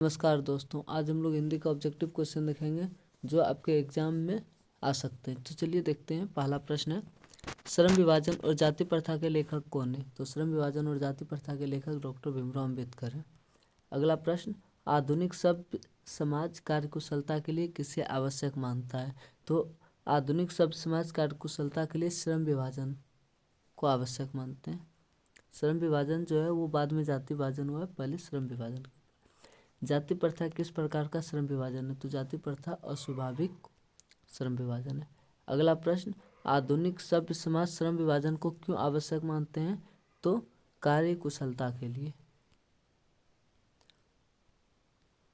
नमस्कार दोस्तों, आज हम लोग हिंदी का ऑब्जेक्टिव क्वेश्चन देखेंगे जो आपके एग्जाम में आ सकते हैं। तो चलिए देखते हैं। पहला प्रश्न है, श्रम विभाजन और जाति प्रथा के लेखक कौन है? तो श्रम विभाजन और जाति प्रथा के लेखक डॉक्टर भीमराव अम्बेडकर हैं। अगला प्रश्न, आधुनिक सभ्य समाज कार्यकुशलता के लिए किसे आवश्यक मानता है? तो आधुनिक सभ्य समाज कार्यकुशलता के लिए श्रम विभाजन को आवश्यक मानते हैं। श्रम विभाजन जो है वो बाद में जाति विभाजन हुआ है, पहले श्रम विभाजन। जाति प्रथा किस प्रकार का श्रम विभाजन है? तो जाति प्रथा अस्वाभाविक श्रम विभाजन है। अगला प्रश्न, आधुनिक सभ्य समाज श्रम विभाजन को क्यों आवश्यक मानते हैं? तो कार्य कुशलता के लिए।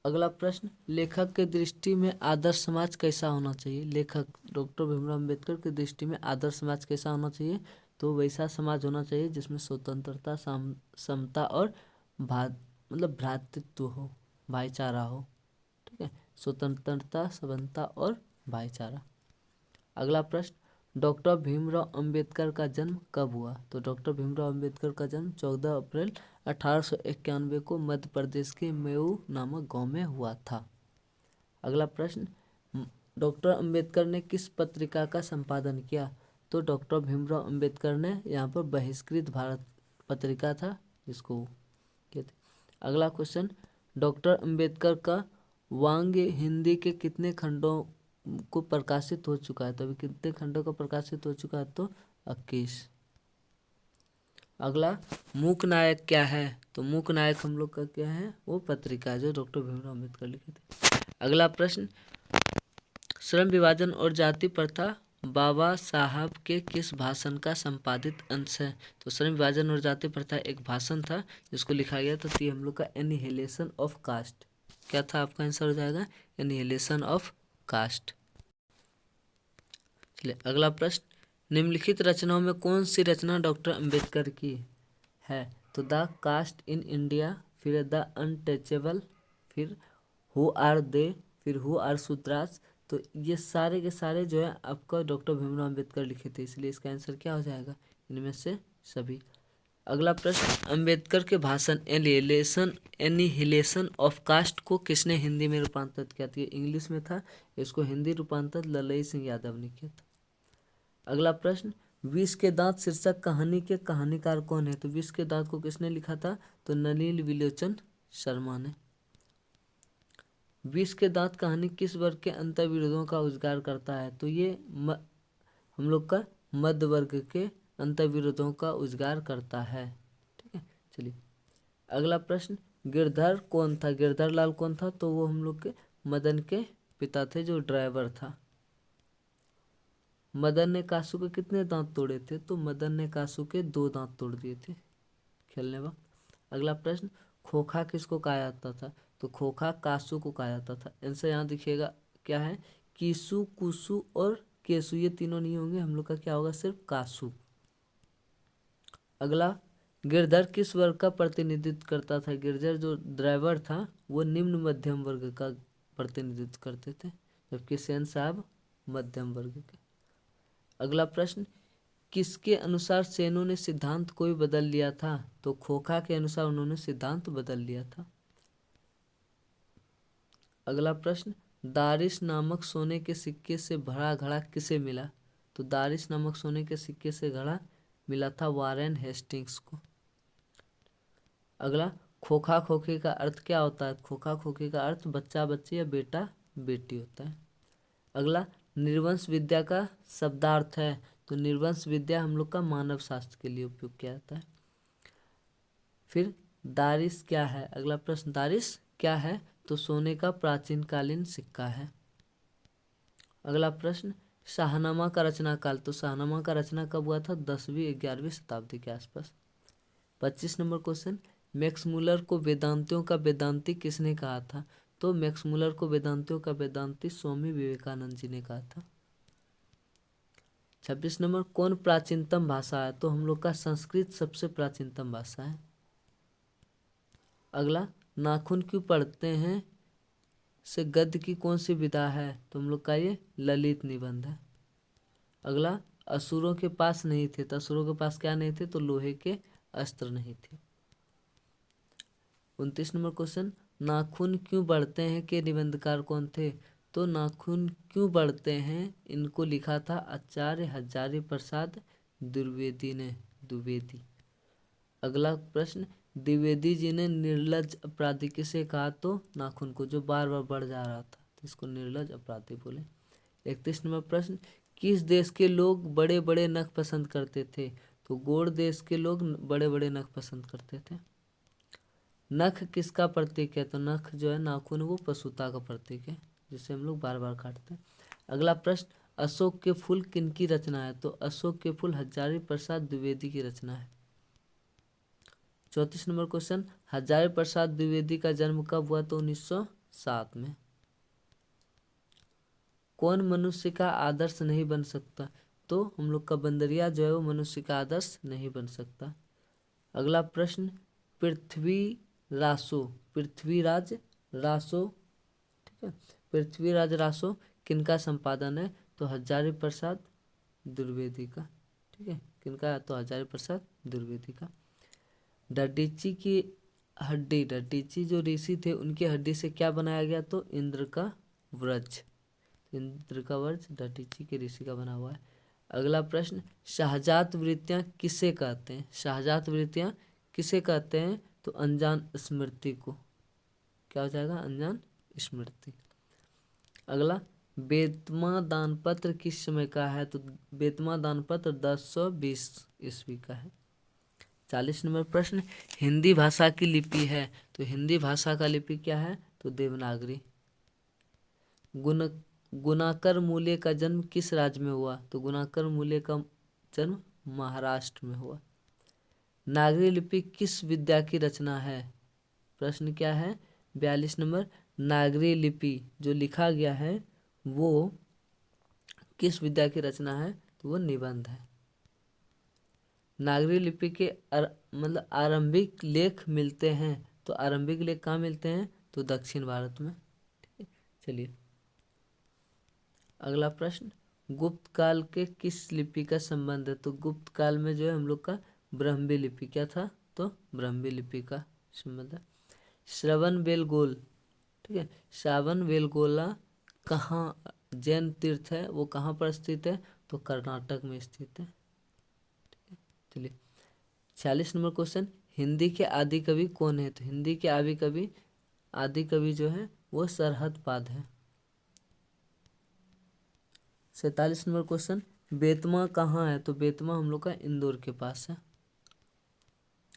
अगला प्रश्न, लेखक के दृष्टि में आदर्श समाज कैसा होना चाहिए? लेखक डॉक्टर भीमराव अम्बेडकर की दृष्टि में आदर्श समाज कैसा होना चाहिए? तो वैसा समाज होना चाहिए जिसमें स्वतंत्रता, समता और भ्रातृत्व हो, भाईचारा हो। ठीक है, स्वतंत्रता, समानता और भाईचारा। अगला प्रश्न, डॉक्टर भीमराव अंबेडकर का जन्म कब हुआ? तो डॉक्टर भीमराव अंबेडकर का जन्म 14 अप्रैल 1891 को मध्य प्रदेश के मेऊ नामक गांव में हुआ था। अगला प्रश्न, डॉक्टर अंबेडकर ने किस पत्रिका का संपादन किया? तो डॉक्टर भीमराव अंबेडकर ने यहाँ पर बहिष्कृत भारत पत्रिका था जिसको कहते। अगला क्वेश्चन, डॉक्टर अंबेडकर का वांग्य हिंदी के कितने खंडों को प्रकाशित हो चुका है? तो अभी कितने खंडों का प्रकाशित हो चुका है? तो 21। अगला, मूक नायक क्या है? तो मूक नायक हम लोग का क्या है? वो पत्रिका जो डॉक्टर भीमराव अम्बेडकर लिखे थे। अगला प्रश्न, श्रम विभाजन और जाति प्रथा बाबा साहब के किस भाषण का संपादित अंश है? तो श्रम विभाजन और जाति प्रथा एक भाषण था जिसको लिखा गया था। तो ये हम लोग का एनिहिलेशन ऑफ कास्ट क्या था? आपका आंसर हो जाएगा एनिहिलेशन ऑफ कास्ट। चलिए अगला प्रश्न, निम्नलिखित रचनाओं में कौन सी रचना डॉक्टर अंबेडकर की है? तो द कास्ट इन इंडिया, फिर द अनटचेबल, फिर हु आर दे, फिर हु आर शूद्रास। तो ये सारे के सारे जो है आपका डॉक्टर भीमराव अम्बेडकर लिखे थे, इसलिए इसका आंसर क्या हो जाएगा? इनमें से सभी। अगला प्रश्न, अंबेडकर के भाषण एनिहिलेशन ऑफ कास्ट को किसने हिंदी में रूपांतरित किया था? इंग्लिश में था, इसको हिंदी रूपांतरित ललई सिंह यादव ने किया था। अगला प्रश्न, विष के दांत शीर्षक कहानी के कहानीकार कौन है? तो विष के दांत को किसने लिखा था? तो नलिनी विलोचन शर्मा ने। विष के दांत कहानी किस वर्ग के अंतर्विरोधों का उजागर करता है? तो ये हम लोग का मध्य वर्ग के अंतर्विरोधों का उजागर करता है। ठीक है, चलिए अगला प्रश्न, गिरधर कौन था? गिरधर लाल कौन था? तो वो हम लोग के मदन के पिता थे जो ड्राइवर था। मदन ने कासू के कितने दांत तोड़े थे? तो मदन ने कासू के 2 दांत तोड़ दिए थे खेलने वक्त। अगला प्रश्न, खोखा किसको कहा जाता था? तो खोखा कासू को कहा जाता था। आंसर यहाँ दिखिएगा क्या है? कीसु, कुसु और केसु, ये तीनों नहीं होंगे, हम लोग का क्या होगा? सिर्फ कासू। अगला, गिरधर किस वर्ग का प्रतिनिधित्व करता था? गिरधर जो ड्राइवर था वो निम्न मध्यम वर्ग का प्रतिनिधित्व करते थे, जबकि सेन साहब मध्यम वर्ग के। अगला प्रश्न, किसके अनुसार सेनों ने सिद्धांत को ही बदल लिया था? तो खोखा के अनुसार उन्होंने सिद्धांत बदल लिया था। अगला प्रश्न, दारिश नामक सोने के सिक्के से भरा घड़ा किसे मिला? तो दारिश नामक सोने के सिक्के से घड़ा मिला था वारेन हेस्टिंग्स को। अगला, खोखा खोखे का अर्थ क्या होता है? खोखा खोखे का अर्थ बच्चा बच्ची या बेटा बेटी होता है। अगला, निर्वंश विद्या का शब्दार्थ है? तो निर्वंश विद्या हम लोग का मानव शास्त्र के लिए उपयोग किया जाता है। फिर दारिश क्या है? अगला प्रश्न, दारिश क्या है? तो सोने का प्राचीन कालीन सिक्का है। अगला प्रश्न, शाहनामा का रचना काल? तो शाहनामा का रचना कब हुआ था? 10वीं 11वीं शताब्दी के आसपास। 25 नंबर क्वेश्चन, मैक्स मुलर को वेदांतियों का वेदांती किसने कहा था? तो मैक्स मुलर को वेदांतियों का वेदांती स्वामी विवेकानंद जी ने कहा था। 26 नंबर, कौन प्राचीनतम भाषा है? तो हम लोग का संस्कृत सबसे प्राचीनतम भाषा है। अगला, नाखून क्यों पढ़ते हैं से गद्य की कौन सी विधा है? तो हम लोग का ये ललित निबंध है। अगला, असुरों के पास नहीं थे, तो असुरों के पास क्या नहीं थे? तो लोहे के अस्त्र नहीं थे। 29 नंबर क्वेश्चन, नाखून क्यों बढ़ते हैं के निबंधकार कौन थे? तो नाखून क्यों बढ़ते हैं इनको लिखा था आचार्य हजारी प्रसाद द्विवेदी ने। द्विवेदी। अगला प्रश्न, द्विवेदी जी ने निर्लज अपराधी किसे कहा? तो नाखून को, जो बार बार बढ़ जा रहा था, तो इसको निर्लज अपराधी बोले। 31 नंबर प्रश्न, किस देश के लोग बड़े बड़े नख पसंद करते थे? तो गौड़ देश के लोग बड़े बड़े नख पसंद करते थे। नख किसका प्रतीक है? तो नख जो है, नाखून, वो पशुता का प्रतीक है, जिसे हम लोग बार बार काटते हैं। अगला प्रश्न, अशोक के फूल किनकी रचना है? तो अशोक के फूल हजारी प्रसाद द्विवेदी की रचना है। 34 नंबर क्वेश्चन, हजारी प्रसाद द्विवेदी का जन्म कब हुआ? तो 1907 में। कौन मनुष्य का आदर्श नहीं बन सकता? तो हम लोग का बंदरिया जो है वो मनुष्य का आदर्श नहीं बन सकता। अगला प्रश्न, पृथ्वीराज रासो, ठीक है, पृथ्वीराज रासो किनका संपादन है? तो हजारी प्रसाद द्विवेदी का। ठीक है, किनका? तो हजारी प्रसाद द्विवेदी का। डडीची की हड्डी, डडीची जो ऋषि थे उनकी हड्डी से क्या बनाया गया? तो इंद्र का वज्र। इंद्र का वज्र डडीची के ऋषि का बना हुआ है। अगला प्रश्न, शाहजात वृत्तियां किसे कहते हैं? शाहजात वृत्तियां किसे कहते हैं? तो अनजान स्मृति को। क्या हो जाएगा? अनजान स्मृति। अगला, बेतमा दानपत्र किस समय का है? तो बेतमा दानपत्र 1020 ईस्वी का है। 40 नंबर प्रश्न, हिंदी भाषा की लिपि है? तो हिंदी भाषा का लिपि क्या है? तो देवनागरी। गुणाकर मूल्य का जन्म किस राज्य में हुआ? तो गुणाकर मूल्य का जन्म महाराष्ट्र में हुआ। नागरी लिपि किस विद्या की रचना है? प्रश्न क्या है? 42 नंबर, नागरी लिपि जो लिखा गया है वो किस विद्या की रचना है? तो वो निबंध है। नागरी लिपि के मतलब आरंभिक लेख मिलते हैं, तो आरंभिक लेख कहाँ मिलते हैं? तो दक्षिण भारत में। ठीक है, चलिए अगला प्रश्न, गुप्त काल के किस लिपि का संबंध है? तो गुप्त काल में जो है हम लोग का ब्रह्मी लिपि क्या था? तो ब्रह्मी लिपि का संबंध है। श्रवण बेलगोल, ठीक है, श्रवण बेलगोला कहाँ जैन तीर्थ है, वो कहाँ पर स्थित है? तो कर्नाटक में स्थित है। चलिए 46 नंबर क्वेश्चन, हिंदी के आदि कवि कौन है? तो हिंदी के आदि कवि जो है वो सरहद पाद है। 47 नंबर क्वेश्चन, बेतमा कहाँ है? तो बेतमा हम लोग का इंदौर के पास है।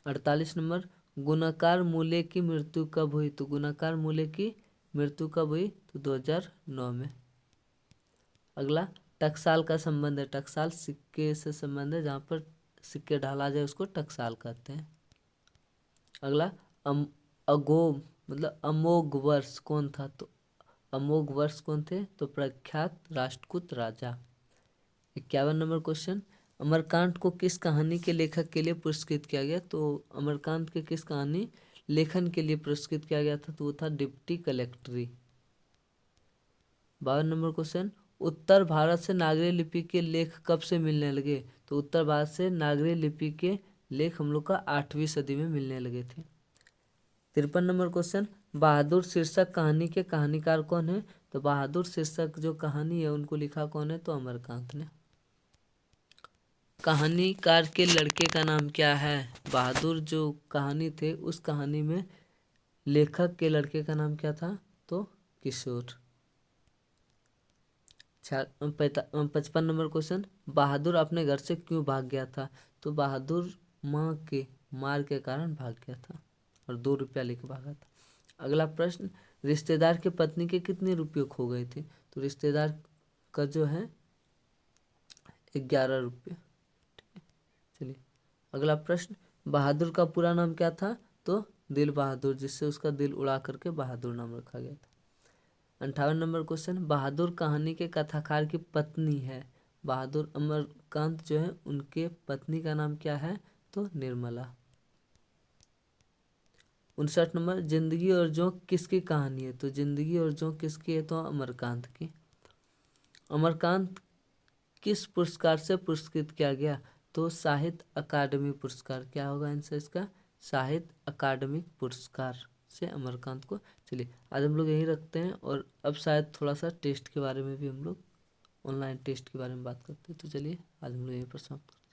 48 नंबर, गुणाकार मूल्य की मृत्यु कब हुई? तो गुणाकार मूल्य की मृत्यु कब हुई? तो 2009 में। अगला, टकसाल का संबंध है? टकसाल सिक्के से संबंध है, जहाँ पर सिक्के ढाला जाए उसको टकसाल कहते हैं। अगला, अगोम मतलब अमोघ वर्ष कौन था? तो अमोघ वर्ष कौन थे? तो प्रख्यात राष्ट्रकूट राजा। 51 नंबर क्वेश्चन, अमरकांत को किस कहानी के लेखक के लिए पुरस्कृत किया गया? तो अमरकांत के किस कहानी लेखन के लिए पुरस्कृत किया गया था? तो वो था डिप्टी कलेक्टरी। 52 नंबर क्वेश्चन, उत्तर भारत से नागरी लिपि के लेख कब से मिलने लगे? तो उत्तर भारत से नागरी लिपि के लेख हम लोग का 8वीं सदी में मिलने लगे थे। 53 नंबर क्वेश्चन, बहादुर शीर्षक कहानी के कहानीकार कौन है? तो बहादुर शीर्षक जो कहानी है उनको लिखा कौन है? तो अमरकांत ने। कहानीकार के लड़के का नाम क्या है? बहादुर जो कहानी थे उस कहानी में लेखक के लड़के का नाम क्या था? तो किशोर। 55 नंबर क्वेश्चन, बहादुर अपने घर से क्यों भाग गया था? तो बहादुर माँ के मार के कारण भाग गया था और 2 रुपया लेके भागा था। अगला प्रश्न, रिश्तेदार की पत्नी के कितने रुपये खो गए थे? तो रिश्तेदार का जो है 11 रुपये। चलिए अगला प्रश्न, बहादुर का पूरा नाम क्या था? तो दिल बहादुर, जिससे उसका दिल उड़ा करके बहादुर नाम रखा गया था। 58 नंबर क्वेश्चन, बहादुर कहानी के कथाकार की पत्नी है? बहादुर अमरकांत जो है उनके पत्नी का नाम क्या है? तो निर्मला। 59 नंबर, जिंदगी और जोंक किसकी कहानी है? तो जिंदगी और जोंक किसकी है? तो अमरकांत की। अमरकांत किस पुरस्कार से पुरस्कृत किया गया? तो साहित्य अकादमी पुरस्कार। क्या होगा आंसर इसका? साहित्य अकादमी पुरस्कार से अमरकांत को। चलिए आज हम लोग यहीं रखते हैं, और अब शायद थोड़ा सा टेस्ट के बारे में भी हम लोग, ऑनलाइन टेस्ट के बारे में बात करते हैं। तो चलिए आज हम लोग यहीं पर समाप्त करते हैं।